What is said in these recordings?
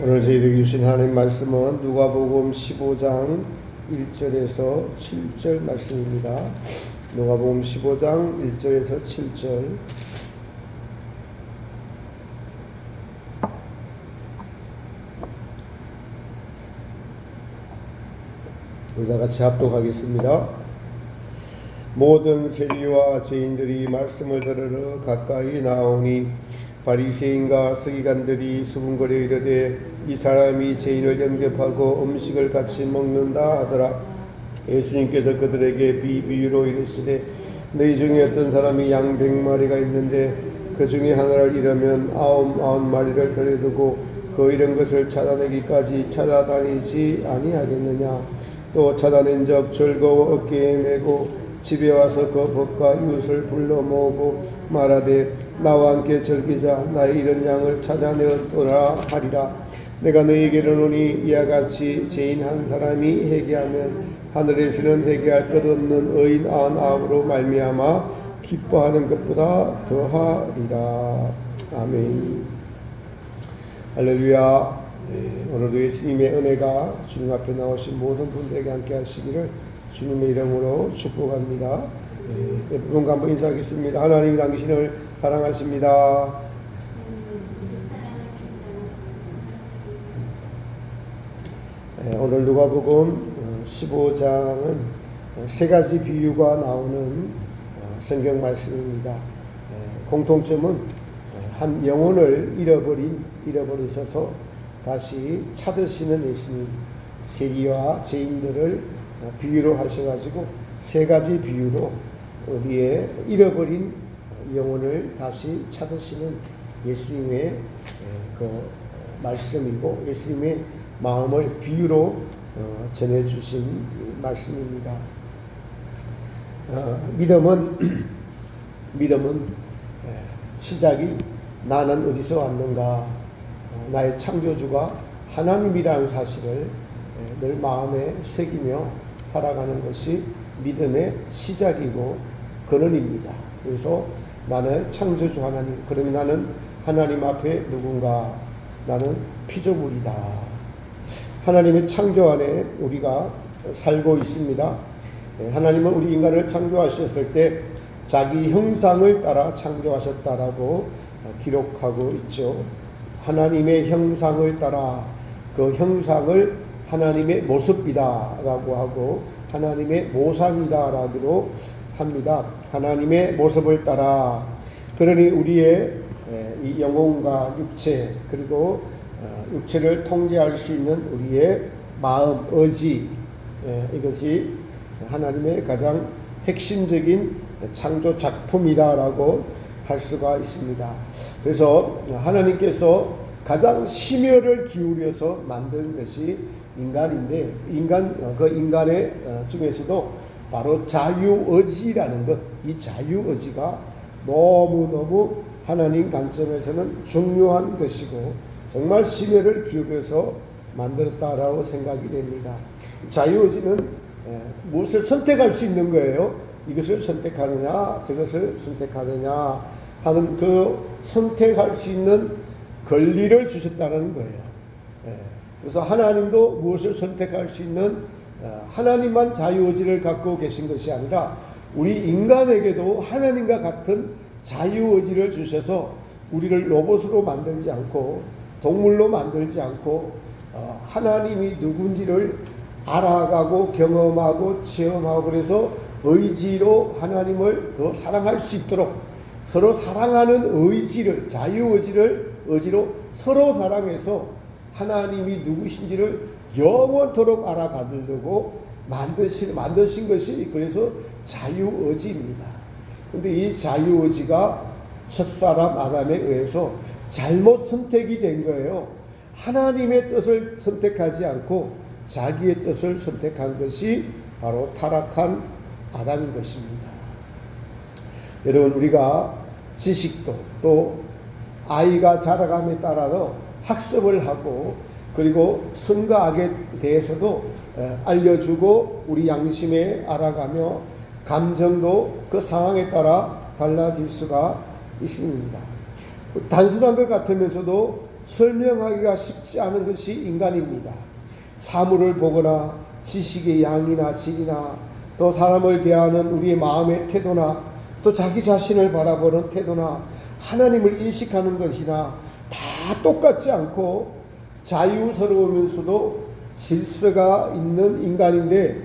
오늘 저희에게 주신 하나님 말씀은 누가복음 15장 1절에서 7절 말씀입니다. 누가복음 15장 1절에서 7절. 우리 다 같이 합독하겠습니다. 모든 세리와 죄인들이 말씀을 들으러 가까이 나오니 바리새인과 서기관들이 수군거려 이르되 이 사람이 죄인을 영접하고 음식을 같이 먹는다 하더라. 예수님께서 그들에게 비유로 이르시되 너희 중에 어떤 사람이 양 100마리가 있는데 그 중에 하나를 잃으면 99마리를 들여두고 그 잃은 것을 찾아내기까지 찾아다니지 아니하겠느냐. 또 찾아낸 적 즐거워 어깨에 메고 집에 와서 그 벗과 이웃을 불러 모으고 말하되 나와 함께 즐기자. 나의 잃은 양을 찾아내었더라 하리라. 내가 너희에게 이르노니 이와 같이 죄인 한 사람이 회개하면 하늘에서는 회개할 것 없는 의인 99으로 말미암아 기뻐하는 것보다 더하리라. 아멘. 할렐루야. 오늘도 예수님의 은혜가 주님 앞에 나오신 모든 분들에게 함께 하시기를 주님의 이름으로 축복합니다. 여러분과 한번 인사하겠습니다. 하나님이 당신을 사랑하십니다. 오늘 누가복음 15장은 세 가지 비유가 나오는 성경 말씀입니다. 공통점은 한 영혼을 잃어버리셔서 다시 찾으시는 예수님, 세리와 죄인들을 비유로 하셔가지고 세 가지 비유로 우리의 잃어버린 영혼을 다시 찾으시는 예수님의 그 말씀이고 예수님의 마음을 비유로 전해주신 말씀입니다. 믿음은 시작이 나는 어디서 왔는가, 나의 창조주가 하나님이라는 사실을 늘 마음에 새기며 살아가는 것이 믿음의 시작이고 근원입니다. 그래서 나는 창조주 하나님, 그러면 나는 하나님 앞에 누군가, 나는 피조물이다. 하나님의 창조 안에 우리가 살고 있습니다. 하나님은 우리 인간을 창조하셨을 때 자기 형상을 따라 창조하셨다라고 기록하고 있죠. 하나님의 형상을 따라, 그 형상을 하나님의 모습이다라고 하고 하나님의 모상이다라고도 합니다. 하나님의 모습을 따라. 그러니 우리의 이 영혼과 육체, 그리고 육체를 통제할 수 있는 우리의 마음, 의지, 이것이 하나님의 가장 핵심적인 창조 작품이다라고 할 수가 있습니다. 그래서 하나님께서 가장 심혈을 기울여서 만든 것이 인간인데, 그 인간의 중에서도 바로 자유의지라는 것, 이 자유의지가 너무너무 하나님 관점에서는 중요한 것이고 정말 심혈을 기울여서 만들었다라고 생각이 됩니다. 자유의지는 무엇을 선택할 수 있는 거예요. 이것을 선택하느냐 저것을 선택하느냐 하는 그 선택할 수 있는 권리를 주셨다는 거예요. 그래서 하나님도 무엇을 선택할 수 있는 하나님만 자유의지를 갖고 계신 것이 아니라 우리 인간에게도 하나님과 같은 자유의지를 주셔서 우리를 로봇으로 만들지 않고 동물로 만들지 않고 하나님이 누군지를 알아가고 경험하고 체험하고 그래서 의지로 하나님을 더 사랑할 수 있도록 서로 사랑하는 의지를, 의지로 서로 사랑해서 하나님이 누구신지를 영원토록 알아가려고 만드신 것이 그래서 자유의지입니다. 그런데 이 자유의지가 첫사람 아담에 의해서 잘못 선택이 된 거예요. 하나님의 뜻을 선택하지 않고 자기의 뜻을 선택한 것이 바로 타락한 아담인 것입니다. 여러분, 우리가 지식도 또 아이가 자라감에 따라서 학습을 하고 그리고 선과 악에 대해서도 알려주고 우리 양심에 알아가며 감정도 그 상황에 따라 달라질 수가 있습니다. 단순한 것 같으면서도 설명하기가 쉽지 않은 것이 인간입니다. 사물을 보거나 지식의 양이나 질이나 또 사람을 대하는 우리의 마음의 태도나 또 자기 자신을 바라보는 태도나 하나님을 인식하는 것이나 다 똑같지 않고 자유스러우면서도 질서가 있는 인간인데,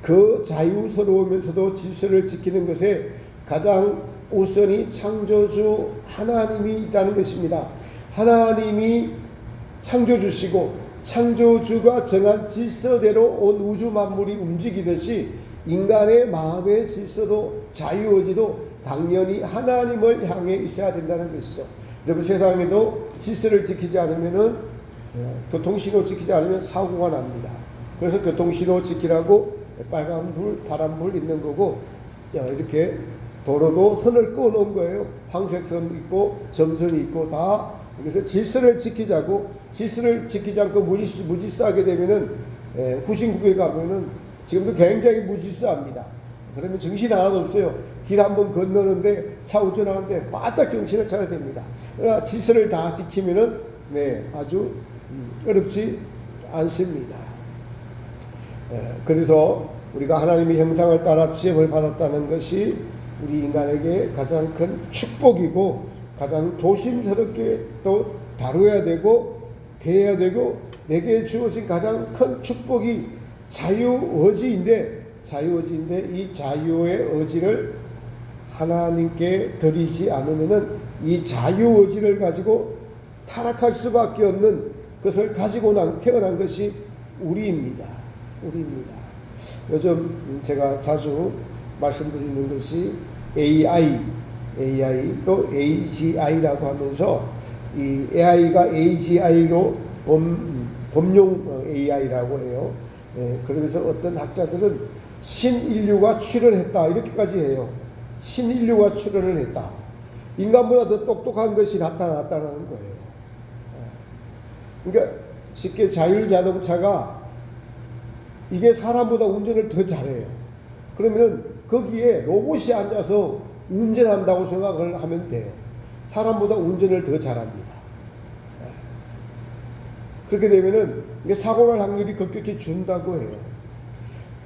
그 자유스러우면서도 질서를 지키는 것에 가장 우선이 창조주 하나님이 있다는 것입니다. 하나님이 창조주시고 창조주가 정한 질서대로 온 우주 만물이 움직이듯이 인간의 마음의 질서도 자유의지도 당연히 하나님을 향해 있어야 된다는 것이죠. 여러분, 세상에도 질서를 지키지 않으면은 교통신호 지키지 않으면 사고가 납니다. 그래서 교통신호 지키라고 빨간불, 파란불 있는 거고, 이렇게 도로도 선을 그어놓은 거예요. 황색선 있고 점선이 있고 다. 그래서 질서를 지키자고, 질서를 지키지 않고 무질서하게 되면은 후진국에 가면은 지금도 굉장히 무질서합니다. 그러면 정신 하나도 없어요. 길 한번 건너는데 차 운전하는데 바짝 정신을 차려야 됩니다. 그러나 질서를 다 지키면은 아주 어렵지 않습니다. 그래서 우리가 하나님의 형상을 따라 지음을 받았다는 것이 우리 인간에게 가장 큰 축복이고, 가장 조심스럽게 또 다뤄야 되고 대해야 되고, 내게 주어진 가장 큰 축복이 자유의지인데 이 자유의 의지를 하나님께 드리지 않으면은 이 자유의지를 가지고 타락할 수밖에 없는 것을 가지고 태어난 것이 우리입니다. 요즘 제가 자주 말씀드리는 것이 AI 또 AGI라고 하면서, 이 AI가 AGI로 범용 AI라고 해요. 그러면서 어떤 학자들은 신인류가 출현했다 이렇게까지 해요. 신인류가 출현을 했다. 인간보다 더 똑똑한 것이 나타났다는 거예요. 그러니까 쉽게 자율자동차가 이게 사람보다 운전을 더 잘해요. 그러면 거기에 로봇이 앉아서 운전한다고 생각을 하면 돼요. 사람보다 운전을 더 잘합니다. 그렇게 되면은 이게 사고 날 확률이 급격히 준다고 해요.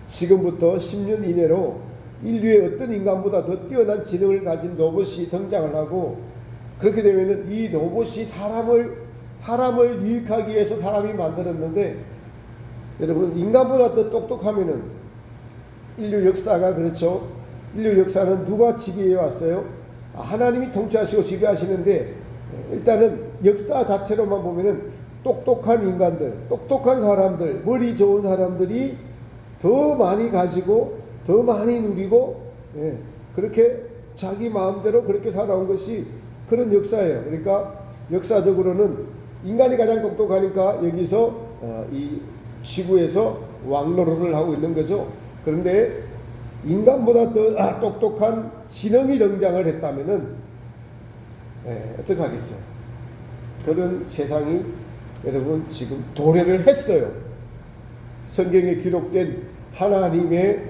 지금부터 10년 이내로 인류의 어떤 인간보다 더 뛰어난 지능을 가진 로봇이 등장을 하고, 그렇게 되면은 이 로봇이 사람을 유익하기 위해서 사람이 만들었는데, 여러분, 인간보다 더 똑똑하면은 인류 역사가 그렇죠. 인류 역사는 누가 지배해 왔어요? 하나님이 통치하시고 지배하시는데, 일단은 역사 자체로만 보면은 똑똑한 인간들, 똑똑한 사람들, 머리 좋은 사람들이 더 많이 가지고 더 많이 누리고, 그렇게 자기 마음대로 그렇게 살아온 것이 그런 역사예요. 그러니까 역사적으로는 인간이 가장 똑똑하니까 여기서 이 지구에서 왕노릇을 하고 있는 거죠. 그런데 인간보다 더 똑똑한 지능이 등장을 했다면은 어떻게 하겠어요? 그런 세상이 여러분 지금 도래를 했어요. 성경에 기록된 하나님의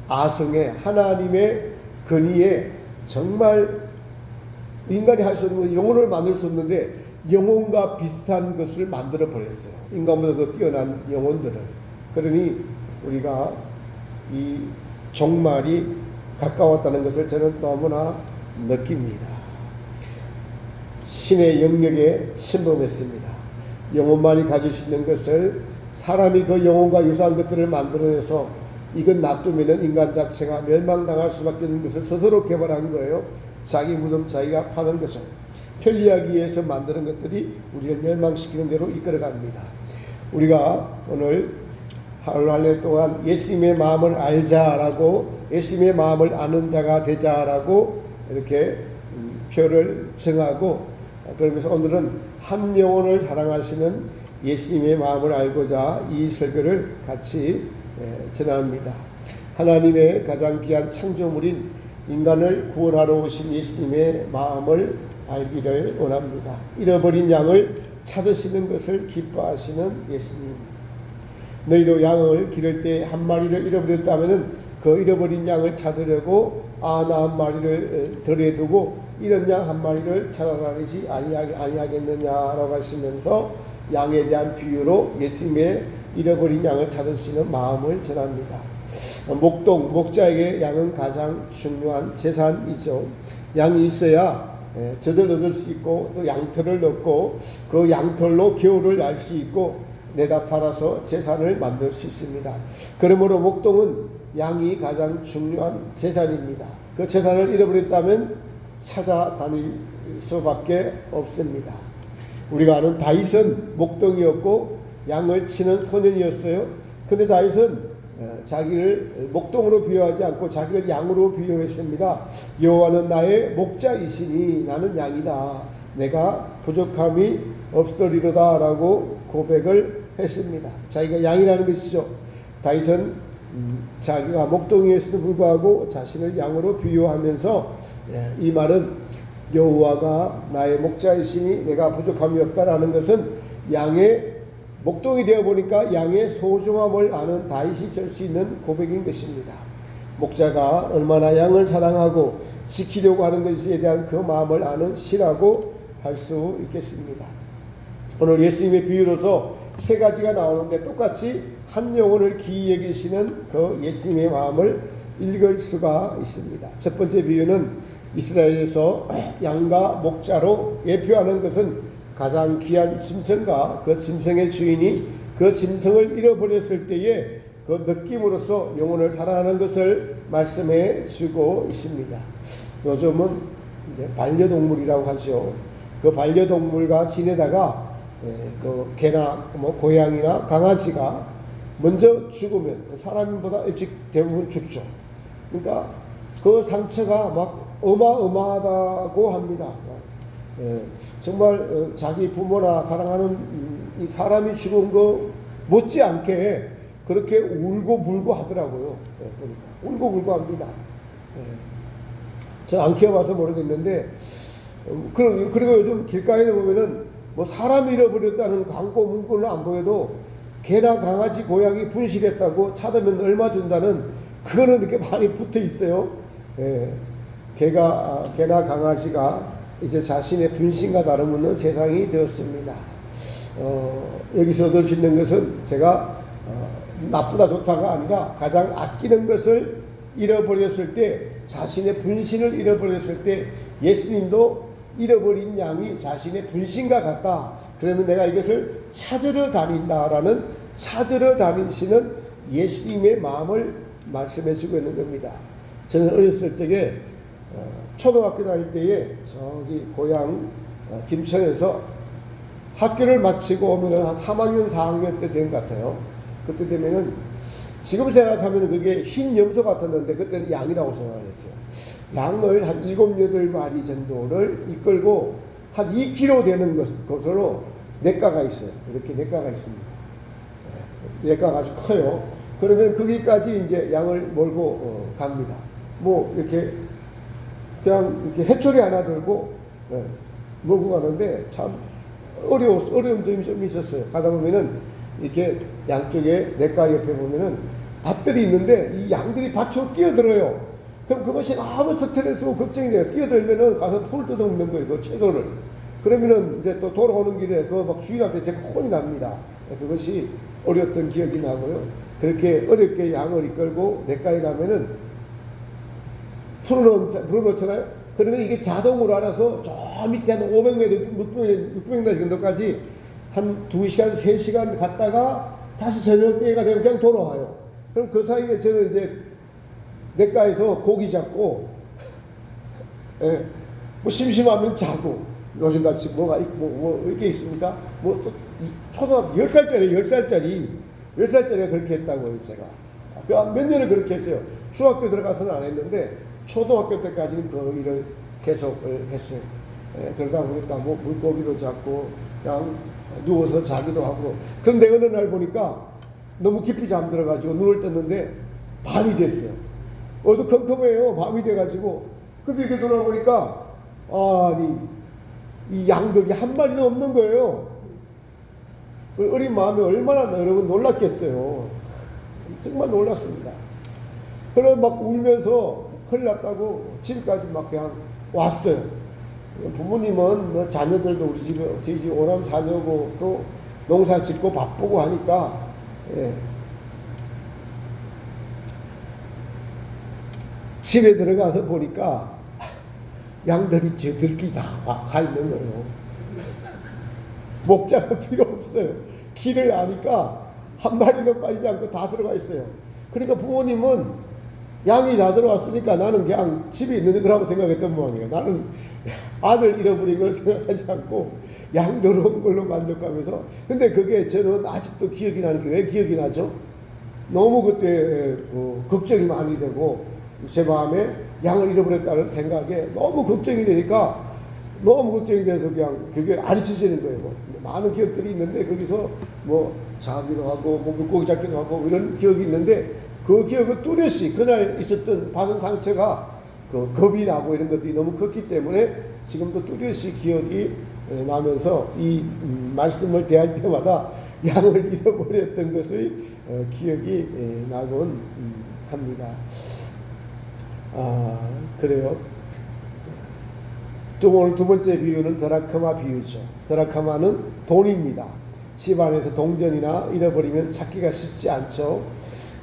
아성에, 하나님의 근위에 정말 인간이 할 수 없는 영혼을 만들 수 없는데 영혼과 비슷한 것을 만들어 버렸어요. 인간보다 더 뛰어난 영혼들을. 그러니 우리가 이 종말이 가까웠다는 것을 저는 너무나 느낍니다. 신의 영역에 침범했습니다. 영혼만이 가질 수 있는 것을 사람이 그 영혼과 유사한 것들을 만들어내서 이건 놔두면 인간 자체가 멸망당할 수밖에 없는 것을 스스로 개발한 거예요. 자기 무덤 자기가 파는 거죠. 편리하기 위해서 만드는 것들이 우리를 멸망시키는 대로 이끌어갑니다. 우리가 오늘 하루 한 해 동안 예수님의 마음을 알자라고, 예수님의 마음을 아는 자가 되자라고 이렇게 표를 정하고, 그러면서 오늘은 한 영혼을 사랑하시는 예수님의 마음을 알고자 이 설교를 같이 전합니다. 하나님의 가장 귀한 창조물인 인간을 구원하러 오신 예수님의 마음을 알기를 원합니다. 잃어버린 양을 찾으시는 것을 기뻐하시는 예수님. 너희도 양을 기를 때 한 마리를 잃어버렸다면 그 잃어버린 양을 찾으려고 나 한 마리를 덜에 두고 이런 양 한 마리를 찾아다니지 아니하겠느냐라고 하시면서 양에 대한 비유로 예수님의 잃어버린 양을 찾으시는 마음을 전합니다. 목자에게 양은 가장 중요한 재산이죠. 양이 있어야 젖을 얻을 수 있고 또 양털을 얻고 그 양털로 겨울을 알 수 있고 내다 팔아서 재산을 만들 수 있습니다. 그러므로 목동은 양이 가장 중요한 재산입니다. 그 재산을 잃어버렸다면 찾아다닐 수밖에 없습니다. 우리가 아는 다윗은 목동이었고 양을 치는 소년이었어요. 근데 다윗은 자기를 목동으로 비유하지 않고 자기를 양으로 비유했습니다. 여호와는 나의 목자이시니 나는 양이다. 내가 부족함이 없으리로다 라고 고백을 했습니다. 자기가 양이라는 것이죠. 다윗은 자기가 목동이었음에도 불구하고 자신을 양으로 비유하면서 이 말은 여호와가 나의 목자이시니 내가 부족함이 없다라는 것은 양의 목동이 되어 보니까 양의 소중함을 아는 다윗이 쓸 수 있는 고백인 것입니다. 목자가 얼마나 양을 사랑하고 지키려고 하는 것에 대한 그 마음을 아는 시라고 할 수 있겠습니다. 오늘 예수님의 비유로서 세 가지가 나오는데 똑같이 한 영혼을 귀히 여기시는 그 예수님의 마음을 읽을 수가 있습니다. 첫 번째 비유는 이스라엘에서 양과 목자로 예표하는 것은 가장 귀한 짐승과 그 짐승의 주인이 그 짐승을 잃어버렸을 때의 그 느낌으로서 영혼을 사랑하는 것을 말씀해 주고 있습니다. 요즘은 반려동물이라고 하죠. 그 반려동물과 지내다가 그 개나 고양이나 강아지가 먼저 죽으면 사람보다 일찍 대부분 죽죠. 그러니까 그 상처가 막 어마어마하다고 합니다. 정말 자기 부모나 사랑하는 이 사람이 죽은 거 못지않게 그렇게 울고불고 하더라고요. 보니까 울고불고 합니다. 저는 안 키워봐서 모르겠는데 그리고 요즘 길가에 보면은 뭐 사람 잃어버렸다는 광고 문구는 안 보여도 개나 강아지 고양이 분실했다고 찾으면 얼마 준다는 그거는 이렇게 많이 붙어 있어요. 개나 강아지가 이제 자신의 분신과 다름없는 세상이 되었습니다. 여기서 얻을 수 있는 것은 제가 나쁘다 좋다가 아니라 가장 아끼는 것을 잃어버렸을 때, 자신의 분신을 잃어버렸을 때 예수님도 잃어버린 양이 자신의 분신과 같다. 그러면 내가 이것을 찾으러 다닌다라는 찾으러 다니시는 예수님의 마음을 말씀해 주고 있는 겁니다. 저는 어렸을 적에 초등학교 다닐 때에 저기 고향 김천에서 학교를 마치고 오면은 한 3학년 4학년 때 된 것 같아요. 그때 되면은 지금 생각하면 그게 흰 염소 같았는데 그때는 양이라고 생각을 했어요. 양을 한 7, 8마리 정도를 이끌고 한 2kg 되는 것으로 냇가가 있어요. 이렇게 냇가가 있습니다. 냇가가 아주 커요. 그러면 거기까지 이제 양을 몰고 갑니다. 뭐 이렇게 그냥 이렇게 해초리 하나 들고 몰고 가는데 참 어려운 점이 좀 있었어요. 가다 보면은 이렇게 양쪽에 냇가 옆에 보면은 밭들이 있는데 이 양들이 밭으로 뛰어들어요. 그럼 그것이 너무 스트레스고 걱정이 돼요. 뛰어들면은 가서 풀 뜯어먹는 거예요. 그 채소를. 그러면은 이제 또 돌아오는 길에 그 막 주인한테 제가 혼이 납니다. 그것이 어려웠던 기억이 나고요. 그렇게 어렵게 양을 이끌고 냇가에 가면은 풀어놓잖아요. 그러면 이게 자동으로 알아서 저 밑에 한 500m, 600m 정도까지 한 2시간, 3시간 갔다가 다시 저녁 때가 되면 그냥 돌아와요. 그럼 그 사이에 저는 이제 냇가에서 고기 잡고, 뭐 심심하면 자고, 요즘같이 뭐 이렇게 있습니까? 뭐 또 초등학교 10살짜리가 그렇게 했다고요, 제가. 몇 년을 그렇게 했어요. 중학교 들어가서는 안 했는데, 초등학교 때까지는 그 일을 계속을 했어요. 그러다 보니까 뭐 물고기도 잡고 그냥 누워서 자기도 하고. 그런데 어느 날 보니까 너무 깊이 잠들어가지고 눈을 떴는데 밤이 됐어요. 어두컴컴해요. 밤이 돼가지고. 근데 이렇게 돌아보니까 아니 이 양들이 한 마리는 없는 거예요. 어린 마음에 얼마나 여러분 놀랐겠어요. 정말 놀랐습니다. 그래서 막 울면서 흘렀다고 집까지 막 그냥 왔어요. 부모님은 뭐 자녀들도 우리 집에 저희 집 오남 자녀고 또 농사 짓고 바쁘고 하니까 예. 집에 들어가서 보니까 양들이 저들끼리 다 가 있는 거예요. 목자가 필요 없어요. 길을 아니까 한 마리도 빠지지 않고 다 들어가 있어요. 그러니까 부모님은 양이 다 들어왔으니까 나는 그냥 집에 있는 거라고 생각했던 모양이에요. 나는 아들 잃어버린 걸 생각하지 않고 양 들어온 걸로 만족하면서. 근데 그게 저는 아직도 기억이 나는 게 왜 기억이 나죠? 너무 그때 걱정이 많이 되고 제 마음에 양을 잃어버렸다는 생각에 너무 걱정이 되니까 너무 걱정이 돼서 그냥 그게 안 잊혀지는 거예요. 많은 기억들이 있는데 거기서 뭐 자기도 하고 뭐 물고기 잡기도 하고 이런 기억이 있는데 그 기억은 뚜렷이 그날 있었던 받은 상처가 그 겁이 나고 이런 것들이 너무 컸기 때문에 지금도 뚜렷이 기억이 나면서 이 말씀을 대할 때마다 양을 잃어버렸던 것의 기억이 나곤 합니다. 그래요. 또 오늘 두 번째 비유는 드라크마 비유죠. 드라크마는 돈입니다. 집안에서 동전이나 잃어버리면 찾기가 쉽지 않죠.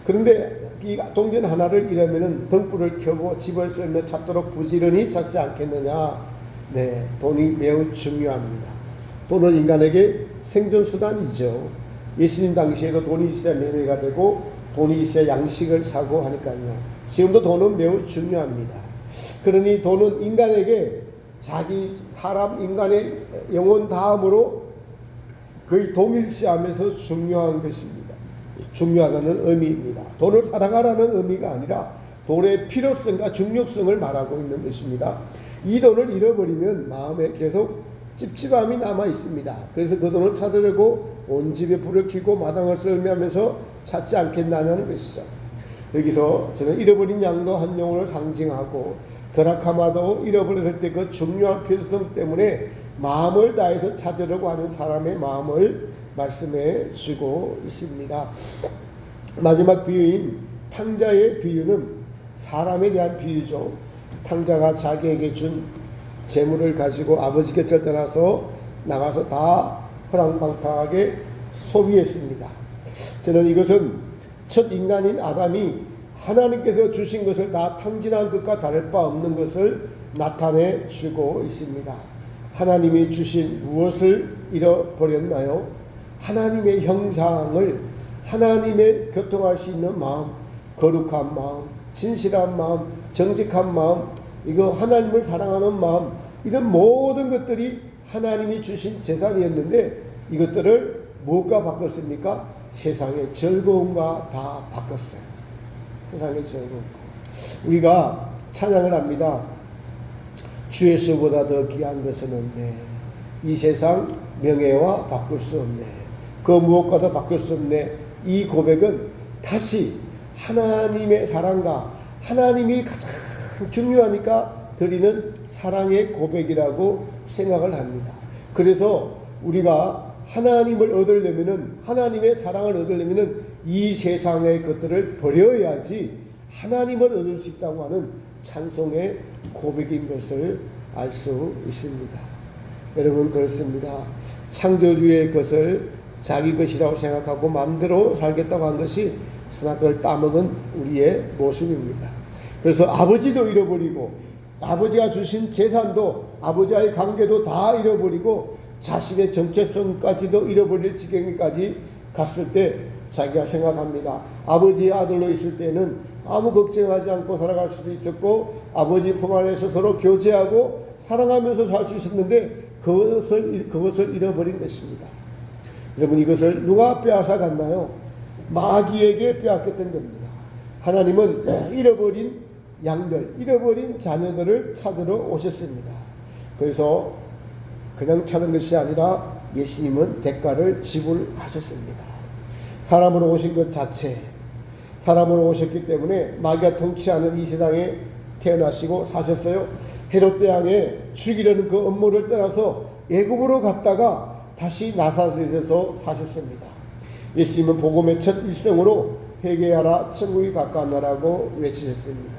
그런데 이 동전 하나를 잃으면 등불을 켜고 집을 쓸며 찾도록 부지런히 찾지 않겠느냐. 네, 돈이 매우 중요합니다. 돈은 인간에게 생존수단이죠. 예수님 당시에도 돈이 있어야 매매가 되고 돈이 있어야 양식을 사고 하니까요. 지금도 돈은 매우 중요합니다. 그러니 돈은 인간에게 자기 사람 인간의 영혼 다음으로 거의 동일시하면서 중요한 것입니다. 중요하다는 의미입니다. 돈을 사랑하라는 의미가 아니라 돈의 필요성과 중요성을 말하고 있는 것입니다. 이 돈을 잃어버리면 마음에 계속 찝찝함이 남아 있습니다. 그래서 그 돈을 찾으려고 온 집에 불을 켜고 마당을 썰매하면서 찾지 않겠느냐는 것이죠. 여기서 저는 잃어버린 양도 한 영혼을 상징하고 드라카마도 잃어버렸을 때 그 중요한 필요성 때문에 마음을 다해서 찾으려고 하는 사람의 마음을 말씀해 주고 있습니다. 마지막 비유인 탕자의 비유는 사람에 대한 비유죠. 탕자가 자기에게 준 재물을 가지고 아버지 곁을 떠나서 나가서 다 허랑방탕하게 소비했습니다. 저는 이것은 첫 인간인 아담이 하나님께서 주신 것을 다 탕진한 것과 다를 바 없는 것을 나타내 주고 있습니다. 하나님이 주신 무엇을 잃어버렸나요? 하나님의 형상을, 하나님의 교통할 수 있는 마음, 거룩한 마음, 진실한 마음, 정직한 마음, 이거 하나님을 사랑하는 마음, 이런 모든 것들이 하나님이 주신 재산이었는데 이것들을 무엇과 바꿨습니까? 세상의 즐거움과 다 바꿨어요. 세상의 즐거움과. 우리가 찬양을 합니다. 주 예수보다 더 귀한 것은 없네. 이 세상 명예와 바꿀 수 없네. 그 무엇과도 바꿀 수 없네. 이 고백은 다시 하나님의 사랑과 하나님이 가장 중요하니까 드리는 사랑의 고백이라고 생각을 합니다. 그래서 우리가 하나님을 얻으려면은, 하나님의 사랑을 얻으려면은 이 세상의 것들을 버려야지 하나님을 얻을 수 있다고 하는 찬송의 고백인 것을 알 수 있습니다. 여러분, 그렇습니다. 창조주의 것을 자기 것이라고 생각하고 마음대로 살겠다고 한 것이 그걸 따먹은 우리의 모습입니다. 그래서 아버지도 잃어버리고 아버지가 주신 재산도 아버지와의 관계도 다 잃어버리고 자신의 정체성까지도 잃어버릴 지경까지 갔을 때 자기가 생각합니다. 아버지의 아들로 있을 때는 아무 걱정하지 않고 살아갈 수도 있었고 아버지 품 안에서 서로 교제하고 사랑하면서 살 수 있었는데 그것을 잃어버린 것입니다. 여러분, 이것을 누가 빼앗아 갔나요? 마귀에게 빼앗겼던 겁니다. 하나님은 잃어버린 양들, 잃어버린 자녀들을 찾으러 오셨습니다. 그래서 그냥 찾는 것이 아니라 예수님은 대가를 지불하셨습니다. 사람으로 오신 것 자체, 사람으로 오셨기 때문에 마귀가 통치하는 이 세상에 태어나시고 사셨어요. 헤롯 대왕에 죽이려는 그 음모를 떠나서 애굽으로 갔다가 다시 나사렛에서 사셨습니다. 예수님은 복음의 첫 일성으로 회개하라 천국이 가까웠나라고 외치셨습니다.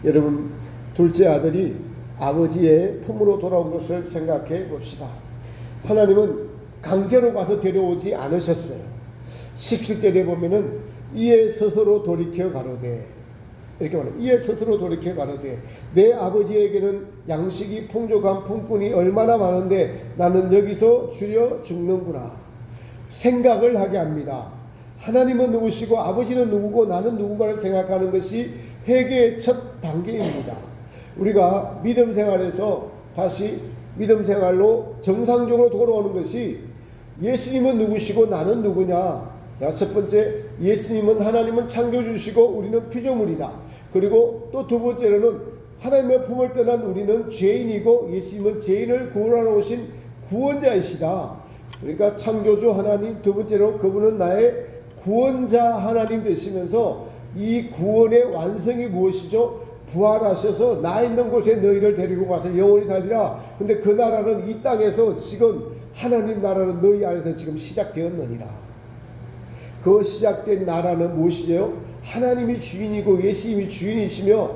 여러분, 둘째 아들이 아버지의 품으로 돌아온 것을 생각해 봅시다. 하나님은 강제로 가서 데려오지 않으셨어요. 17절에 보면은 이에 스스로 돌이켜 가로되, 이렇게 말해요. 이에 스스로 돌이켜 가로되 내 아버지에게는 양식이 풍족한 품꾼이 얼마나 많은데 나는 여기서 줄여 죽는구나. 생각을 하게 합니다. 하나님은 누구시고 아버지는 누구고 나는 누군가를 생각하는 것이 회개의 첫 단계입니다. 우리가 믿음 생활에서 다시 믿음 생활로 정상적으로 돌아오는 것이 예수님은 누구시고 나는 누구냐. 자, 첫 번째, 예수님은 하나님은 창조주시고 우리는 피조물이다. 그리고 또 두 번째로는 하나님의 품을 떠난 우리는 죄인이고 예수님은 죄인을 구원하러 오신 구원자이시다. 그러니까 창조주 하나님, 두 번째로 그분은 나의 구원자 하나님 되시면서 이 구원의 완성이 무엇이죠? 부활하셔서 나 있는 곳에 너희를 데리고 가서 영원히 살리라. 근데 그 나라는 이 땅에서 지금 하나님 나라는 너희 안에서 지금 시작되었느니라. 그 시작된 나라는 무엇이죠? 하나님이 주인이고 예수님이 주인이시며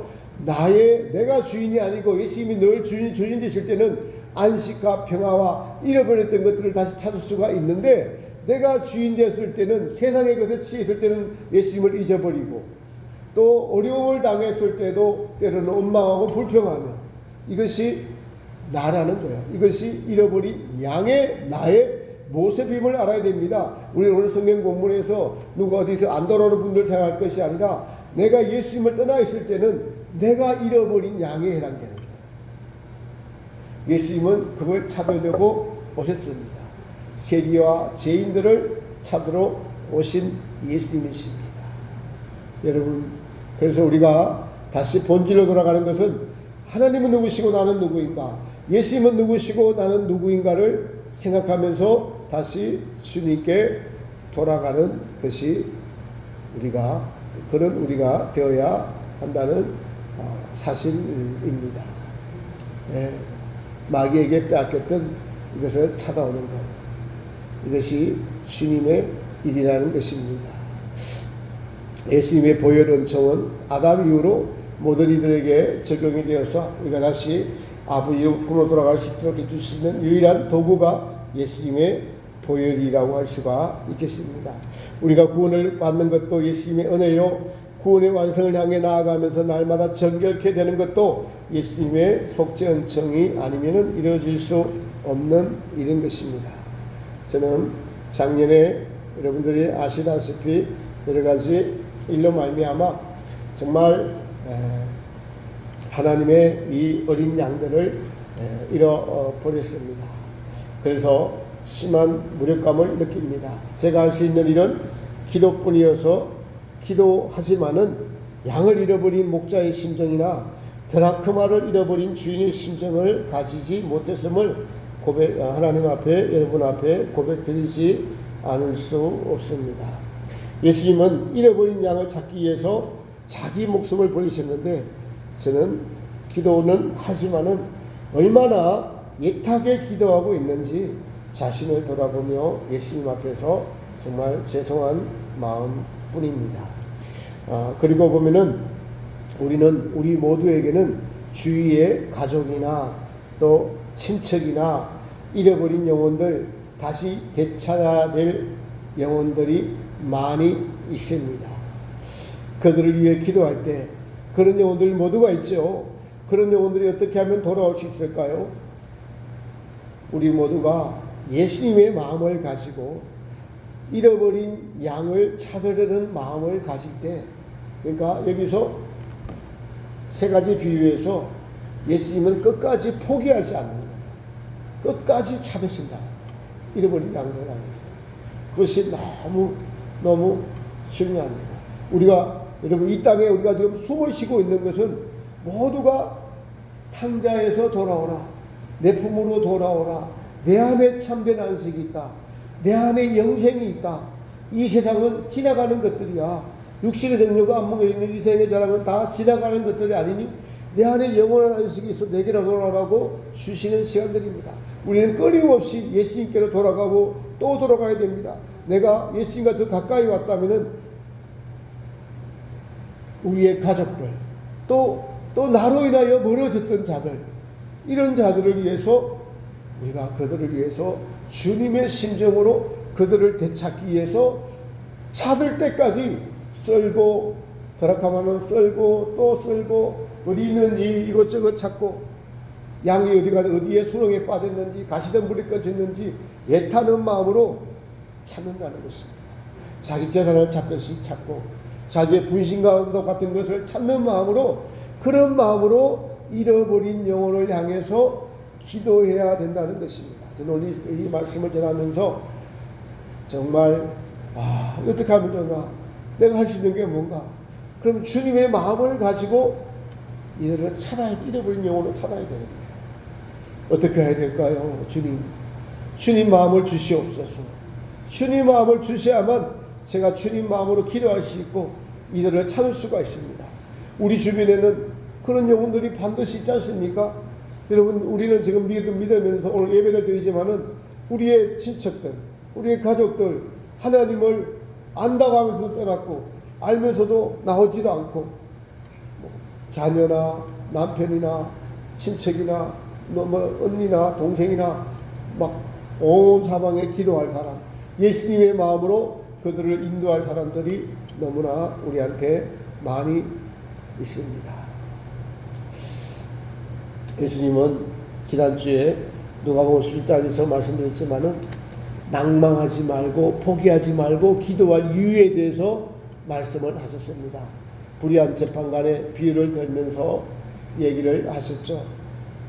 내가 주인이 아니고 예수님이 늘 주인 되실 때는 안식과 평화와 잃어버렸던 것들을 다시 찾을 수가 있는데, 내가 주인 됐을 때는 세상의 것에 취했을 때는 예수님을 잊어버리고 또 어려움을 당했을 때도 때로는 원망하고 불평하며, 이것이 나라는 거예요. 이것이 잃어버린 양의 나의 모습임을 알아야 됩니다. 우리 오늘 성경 본문에서 누가 어디서 안 돌아오는 분들 생각할 것이 아니라 내가 예수님을 떠나 있을 때는 내가 잃어버린 양에 해당되는 거예요. 예수님은 그걸 찾으려고 오셨습니다. 세리와 죄인들을 찾으러 오신 예수님이십니다. 여러분, 그래서 우리가 다시 본질로 돌아가는 것은 하나님은 누구시고 나는 누구인가, 예수님은 누구시고 나는 누구인가를 생각하면서 다시 주님께 돌아가는 것이 그런 우리가 되어야 한다는 사실입니다. 마귀에게 빼앗겼던 이것을 찾아오는 것, 이것이 주님의 일이라는 것입니다. 예수님의 보혈 은총은 아담 이후로 모든 이들에게 적용이 되어서 우리가 다시 아버지의 품으로 돌아갈 수 있도록 해주시는 유일한 도구가 예수님의 보혈이라고 할 수가 있겠습니다. 우리가 구원을 받는 것도 예수님의 은혜요, 구원의 완성을 향해 나아가면서 날마다 정결케 되는 것도 예수님의 속죄 은총이 아니면은 이루어질 수 없는 일인 것입니다. 저는 작년에 여러분들이 아시다시피 여러 가지 일로 말미암아 정말 하나님의 이 어린 양들을 잃어버렸습니다. 그래서 심한 무력감을 느낍니다. 제가 할 수 있는 일은 기도뿐이어서 기도하지만은 양을 잃어버린 목자의 심정이나 드라크마를 잃어버린 주인의 심정을 가지지 못했음을 하나님 앞에, 여러분 앞에 고백드리지 않을 수 없습니다. 예수님은 잃어버린 양을 찾기 위해서 자기 목숨을 버리셨는데, 저는 기도는 하지만은 얼마나 애타게 기도하고 있는지 자신을 돌아보며 예수님 앞에서 정말 죄송한 마음뿐입니다. 그리고 보면은 우리 모두에게는 주위의 가족이나 또 친척이나 잃어버린 영혼들, 다시 되찾아야 될 영혼들이 많이 있습니다. 그들을 위해 기도할 때 그런 영혼들 모두가 있죠. 그런 영혼들이 어떻게 하면 돌아올 수 있을까요? 우리 모두가 예수님의 마음을 가지고 잃어버린 양을 찾으려는 마음을 가질 때, 그러니까 여기서 세 가지 비유에서 예수님은 끝까지 포기하지 않는 거예요. 끝까지 찾으신다. 잃어버린 양을 향해서. 그것이 너무 중요합니다. 여러분, 이 땅에 우리가 지금 숨을 쉬고 있는 것은 모두가 탕자에서 돌아오라, 내 품으로 돌아오라, 내 안에 참된 안식이 있다, 내 안에 영생이 있다. 이 세상은 지나가는 것들이야. 육신의 정욕과 안목에 있는 이 세상의 자랑은 다 지나가는 것들이 아니니 내 안에 영원한 안식이 있어 내게로 돌아오라고 주시는 시간들입니다. 우리는 끊임없이 예수님께로 돌아가고 또 돌아가야 됩니다. 내가 예수님과 더 가까이 왔다면은 우리의 가족들, 또 또 나로 인하여 멀어졌던 자들, 이런 자들을 위해서 우리가 그들을 위해서 주님의 심정으로 그들을 되찾기 위해서 찾을 때까지 썰고 드라카마는 썰고 또 썰고 어디 있는지 이것저것 찾고 양이 어디에 수렁에 빠졌는지 가시덤불이 꺼졌는지 애타는 마음으로 찾는다는 것입니다. 자기 재산을 찾듯이 찾고 자기의 분신과도 같은 것을 찾는 마음으로 그런 마음으로 잃어버린 영혼을 향해서 기도해야 된다는 것입니다. 저는 오늘 이 말씀을 전하면서 정말 어떻게 하면 좋나? 내가 할 수 있는 게 뭔가? 그럼 주님의 마음을 가지고 이들을 찾아야 돼. 잃어버린 영혼을 찾아야 되는데 어떻게 해야 될까요? 주님 마음을 주시옵소서. 주님 마음을 주셔야만 제가 주님 마음으로 기도할 수 있고 이들을 찾을 수가 있습니다. 우리 주변에는 그런 영혼들이 반드시 있지 않습니까? 여러분, 우리는 지금 믿으면서 오늘 예배를 드리지만은 우리의 친척들, 우리의 가족들 하나님을 안다고 하면서 떠났고 알면서도 나오지도 않고 자녀나 남편이나 친척이나 언니나 동생이나 막 온 사방에 기도할 사람, 예수님의 마음으로 그들을 인도할 사람들이 너무나 우리한테 많이 있습니다. 예수님은 지난주에 누가복음 11장에서 말씀드렸지만은 낭망하지 말고 포기하지 말고 기도할 이유에 대해서 말씀을 하셨습니다. 불의한 재판관의 비유를 들면서 얘기를 하셨죠.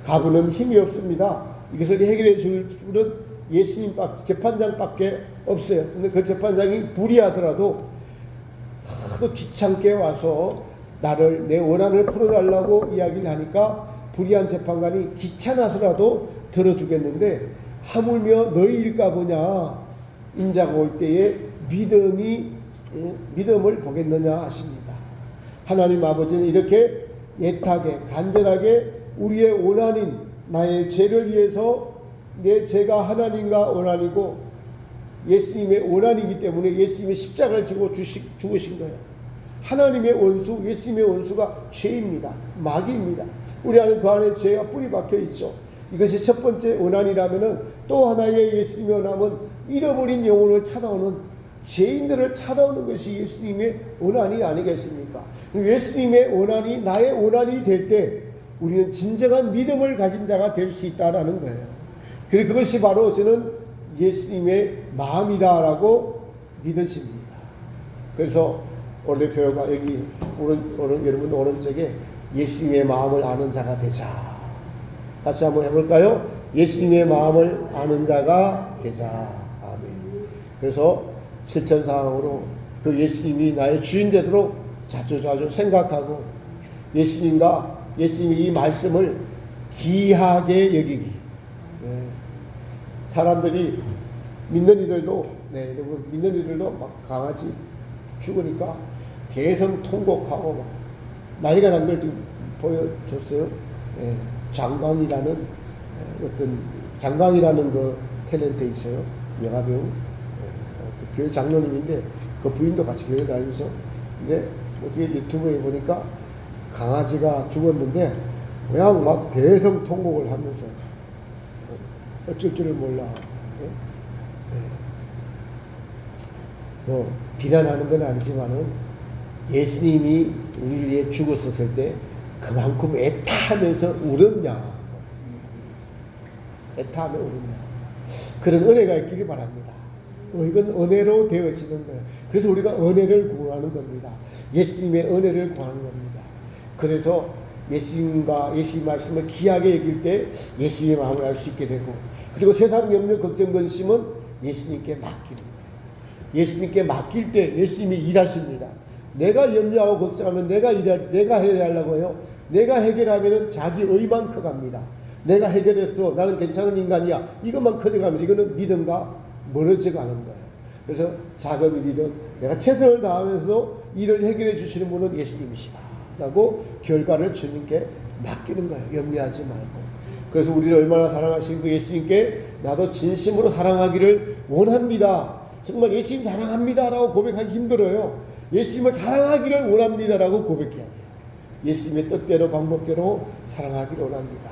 가부는 힘이 없습니다. 이것을 해결해 줄 분은 재판장밖에 없어요. 근데 그 재판장이 불의하더라도 하도 귀찮게 와서 내 원한을 풀어달라고 이야기를 하니까 불의한 재판관이 귀찮아서라도 들어주겠는데 하물며 너희일까 보냐 인자가 올 때에 믿음을 보겠느냐 하십니다. 하나님 아버지는 이렇게 애타게 간절하게 우리의 원한인 나의 죄를 위해서 내 죄가 하나님과 원한이고 예수님의 원한이기 때문에 예수님의 십자가를 지고 죽으신 거예요. 하나님의 원수, 예수님의 원수가 죄입니다. 마귀입니다. 우리 안에 그 안에 죄가 뿌리 박혀 있죠. 이것이 첫 번째 원한이라면은 또 하나의 예수님의 원함은 잃어버린 영혼을 찾아오는 죄인들을 찾아오는 것이 예수님의 원한이 아니겠습니까? 예수님의 원한이 나의 원한이 될 때 우리는 진정한 믿음을 가진 자가 될 수 있다라는 거예요. 그리고 그것이 바로 저는 예수님의 마음이다라고 믿으십니다. 그래서 오늘 대표가 여기 여러분 오른쪽에 예수님의 마음을 아는 자가 되자. 같이 한번 해볼까요? 예수님의 마음을 아는 자가 되자. 아멘. 그래서 실천 상황으로 그 예수님이 나의 주인 되도록 자주 생각하고 예수님이 이 말씀을 귀하게 여기기. 사람들이 믿는 이들도 여러분 믿는 이들도 막 강아지 죽으니까 대성통곡하고 막 나이가 난 걸 좀 보여줬어요. 장강이라는 그 탤런트 있어요. 영화배우. 교회 장로님인데 그 부인도 같이 교회 다니죠. 근데 어떻게 유튜브에 보니까 강아지가 죽었는데 그냥 막 대성통곡을 하면서 어쩔 줄을 몰라. 비난하는 건 아니지만은 예수님이 우리를 위해 죽었었을 때 그만큼 애타하면서 울었냐. 애타하며 울었냐. 그런 은혜가 있기를 바랍니다. 이건 은혜로 되어지는 거예요. 그래서 우리가 은혜를 구하는 겁니다. 예수님의 은혜를 구하는 겁니다. 그래서 예수님과 예수님 말씀을 귀하게 여길 때 예수님의 마음을 알 수 있게 되고 그리고 세상 염려 걱정 근심은 예수님께 맡기는 거예요. 예수님께 맡길 때 예수님이 일하십니다. 내가 염려하고 걱정하면 내가 해결하려고 해요. 내가 해결하면 자기 의만 커갑니다. 내가 해결했어. 나는 괜찮은 인간이야. 이것만 커져가면 이거는 믿음과 멀어져 가는 거예요. 그래서 작은 일이든 내가 최선을 다하면서도 일을 해결해 주시는 분은 예수님이시다 라고 결과를 주님께 맡기는 거예요. 염려하지 말고. 그래서 우리를 얼마나 사랑하신 그 예수님께 나도 진심으로 사랑하기를 원합니다. 정말 예수님 사랑합니다 라고 고백하기 힘들어요. 예수님을 사랑하기를 원합니다 라고 고백해야 돼요. 예수님의 뜻대로 방법대로 사랑하기를 원합니다.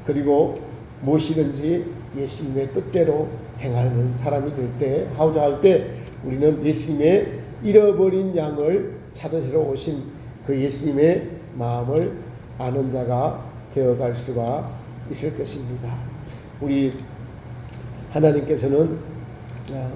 그리고 무엇이든지 예수님의 뜻대로 행하는 사람이 될 때, 하고자 할 때 우리는 예수님의 잃어버린 양을 찾으시러 오신 그 예수님의 마음을 아는 자가 되어갈 수가 있을 것입니다. 우리 하나님께서는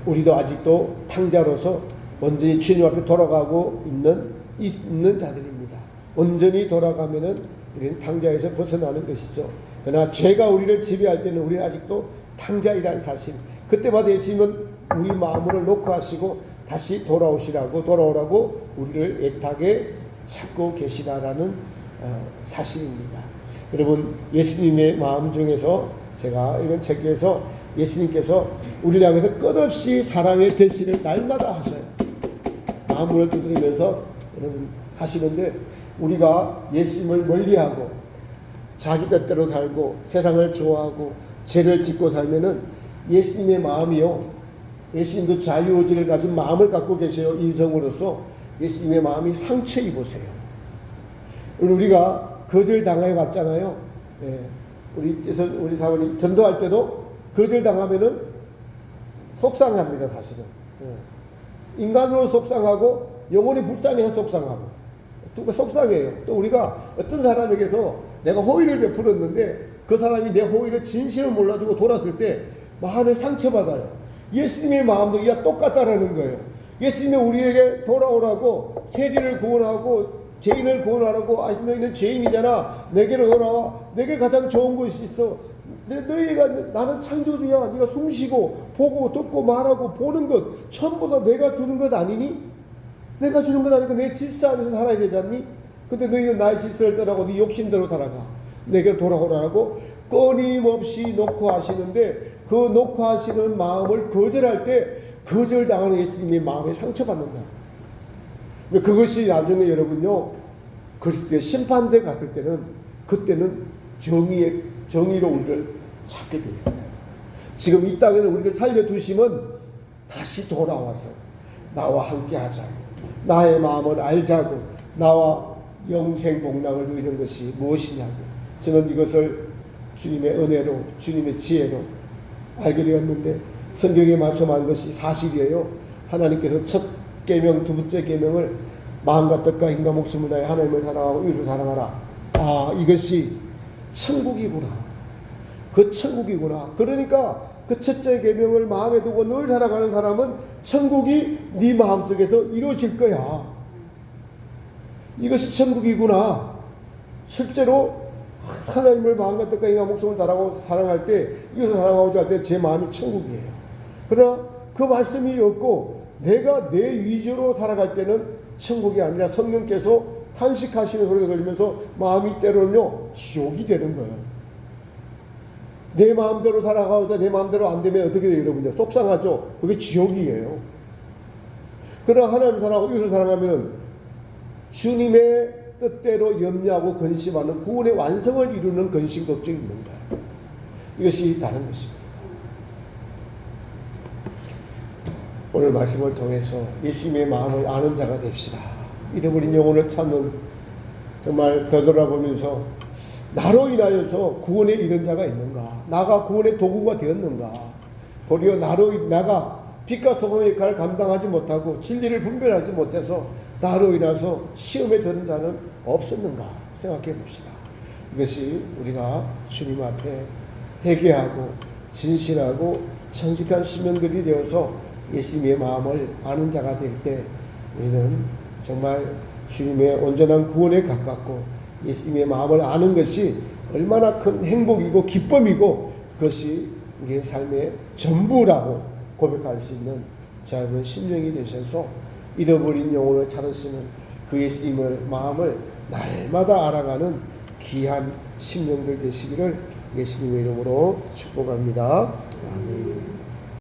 우리도 아직도 탕자로서 온전히 주님 앞에 돌아가고 있는 자들입니다. 온전히 돌아가면은 우리는 탕자에서 벗어나는 것이죠. 그러나 죄가 우리를 지배할 때는 우리는 아직도 탕자이라는 사실, 그때마다 예수님은 우리 마음을 놓고 하시고 다시 돌아오라고 우리를 애타게 찾고 계시다라는 사실입니다. 여러분, 예수님의 마음 중에서 제가 이번 책에서 예수님께서 우리를 향해서 끝없이 사랑의 대시를 날마다 하셔요. 마음을 두드리면서 여러분 하시는데, 우리가 예수님을 멀리하고 자기 뜻대로 살고 세상을 좋아하고 죄를 짓고 살면은 예수님의 마음이요, 예수님도 자유의지를 가진 마음을 갖고 계세요. 인성으로서 예수님의 마음이 상처 입으세요. 우리가 거절 당해 왔잖아요. 우리 사모님 전도할 때도 거절 당하면은 속상합니다. 사실은 인간으로 속상하고 영혼이 불쌍해서 속상하고 또 속상해요. 또 우리가 어떤 사람에게서 내가 호의를 베풀었는데 그 사람이 내 호의를 진심을 몰라주고 돌았을 때 마음에 상처받아요. 예수님의 마음도 이와 똑같다라는 거예요. 예수님이 우리에게 돌아오라고, 세리를 구원하고 죄인을 구원하라고, 너희는 죄인이잖아, 내게로 돌아와, 내게 가장 좋은 것이 있어, 너희가, 나는 창조주야, 네가 숨쉬고 보고 듣고 말하고 보는 것 전부 다 내가 주는 것 아니니? 내가 주는 것 아니고 내 질서 안에서 살아야 되지 않니? 근데 너희는 나의 질서를 떠나고 네 욕심대로 살아가, 내게로 돌아오라고 끊임없이 놓고 하시는데, 그 놓고 하시는 마음을 거절할 때 거절당하는 예수님의 마음에 상처받는다. 그것이 나중에 여러분요, 그리스도의 심판대 갔을 때는, 그때는 정의로 우리를 찾게 되어 있어요. 지금 이 땅에는 우리를 살려두시면 다시 돌아와서 나와 함께 하자고, 나의 마음을 알자고, 나와 영생 복락을 누리는 것이 무엇이냐고. 저는 이것을 주님의 은혜로, 주님의 지혜로 알게 되었는데, 성경에 말씀한 것이 사실이에요. 하나님께서 첫 계명, 두 번째 계명을 마음과 뜻과 힘과 목숨을 다해 하나님을 사랑하고 이웃을 사랑하라. 아, 이것이 천국이구나. 그 천국이구나. 그러니까 그 첫째 계명을 마음에 두고 늘 살아가는 사람은 천국이 네 마음속에서 이루어질 거야. 이것이 천국이구나. 실제로 하나님을 마음과 뜻과 힘과 목숨을 다하고 사랑할 때, 이웃을 사랑하고자 할 때 제 마음이 천국이에요. 그러나 그 말씀이 없고 내가 내 위주로 살아갈 때는 천국이 아니라 성령께서 탄식하시는 소리가 들리면서 마음이 때로는요 지옥이 되는 거예요. 내 마음대로 살아가고자 내 마음대로 안 되면 어떻게 돼요, 여러분들? 속상하죠. 그게 지옥이에요. 그러나 하나님을 사랑하고 이웃을 사랑하면 주님의 뜻대로 염려하고 근심하는 구원의 완성을 이루는 근심 걱정이 있는 거예요. 이것이 다른 것입니다. 오늘 말씀을 통해서 예수님의 마음을 아는 자가 됩시다. 잃어버린 영혼을 찾는, 정말 되돌아보면서 나로 인하여서 구원에 이른 자가 있는가? 나가 구원의 도구가 되었는가? 도리어 나가 빛과 소금의 역할을 감당하지 못하고 진리를 분별하지 못해서 나로 인해서 시험에 드는 자는 없었는가 생각해 봅시다. 이것이 우리가 주님 앞에 회개하고 진실하고 천직한 시민들이 되어서 예수님의 마음을 아는 자가 될 때 우리는 정말 주님의 온전한 구원에 가깝고 예수님의 마음을 아는 것이 얼마나 큰 행복이고 기쁨이고 그것이 우리의 삶의 전부라고 고백할 수 있는 짧은 심령이 되셔서 잃어버린 영혼을 찾으시는 그 예수님의 마음을 날마다 알아가는 귀한 심령들 되시기를 예수님의 이름으로 축복합니다. 아멘.